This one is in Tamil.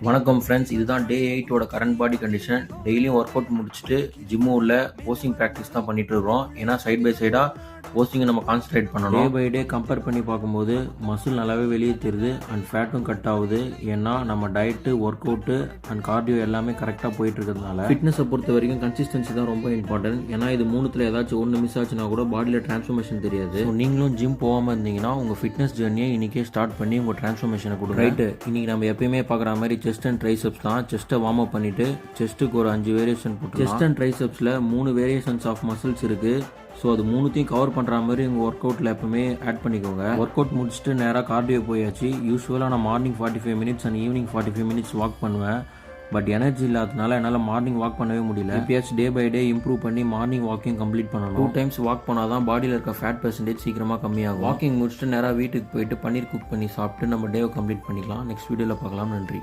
வணக்கம் ஃப்ரெண்ட்ஸ், இதுதான் டே 8 கரண்ட் பாடி கண்டிஷன். டெய்லியும் ஒர்க் அவுட் முடிச்சுட்டு ஜிம்மு உள்ள போஸ்டிங் ப்ராக்டிஸ் தான் பண்ணிட்டு இருக்கிறோம். ஏன்னா சைட் பை சைடாக போஸ்டிங்கை நம்ம கான்சன்ட்ரேட் பண்ணணும். டே பை டே கம்பேர் பண்ணி பார்க்கும்போது மசில் நல்லாவே வெளியே தெரியுது அண்ட் ஃபேட்டும் கட் ஆகுது. ஏன்னா நம்ம diet, work out and cardio எல்லாமே கரெக்டாக போயிட்டு இருக்கிறதுனால ஃபிட்னஸை பொறுத்த வரைக்கும் கன்சிஸ்டன்சி தான் ரொம்ப இம்பார்ட்டன்ட். ஏன்னா இது மூணுத்தில் ஏதாச்சும் ஒன்று மிஸ் ஆச்சுன்னா கூட பாடியில் டிரான்ஸ்ஃபர்மேஷன் தெரியாது. நீங்களும் ஜிம் போகாமல் இருந்தீங்கன்னா உங்கள் ஃபிட்னஸ் ஜேர்னியை இன்றைக்கே ஸ்டார்ட் பண்ணி உங்கள் டிரான்ஸ்ஃபர்மேஷனை கொடுங்க. ரைட்டு, இன்றைக்கி நம்ம எப்பயுமே பார்க்குற மாதிரி செஸ்ட் அண்ட் ட்ரைசெப்ஸ் தான். செஸ்ட்டை வார்ம் அப் பண்ணிவிட்டு செஸ்ட்டுக்கு ஒரு 5 வேரியேஷன் போட்டு செஸ்ட் அண்ட் ட்ரைசெப்ஸில் 3 வேரியேஷன்ஸ் ஆஃப் மசில்ஸ் இருக்குது. ஸோ அது மூணுத்தையும் கவர் பண்ணுற மாதிரி உங்கள் ஒர்க் அவுட்டில் எப்பவுமே ஆட் பண்ணிக்கோங்க. ஒர்க் அவுட் முடிச்சுட்டு நேராக கார்டியோ போயாச்சு. யூஸ்வலாக நான் morning 45 minutes and evening 45 minutes walk பண்ணுவேன். பட் எனர்ஜி இல்லாதனால என்னால் மார்னிங் வாக் பண்ணவே முடியல. எப்பயாச்சும் டே பை டே இம்ப்ரூவ் பண்ணி மார்னிங் வாக்கிங் கம்ப்ளீட் பண்ணணும். 2 டைம்ஸ் வாக் பண்ணால் தான் பாடியில் இருக்க ஃபேட் பர்சன்டேஜ் சீக்கிரமாக கம்மியாகும். வாக்கிங் முடிச்சுட்டு நேராக வீட்டுக்கு போயிட்டு பன்னீர் குக் பண்ணி சாப்பிட்டு நம்ம டேவை கம்ப்ளீட் பண்ணிக்கலாம். நெக்ஸ்ட் வீடியோவில் பார்க்கலாம். நன்றி.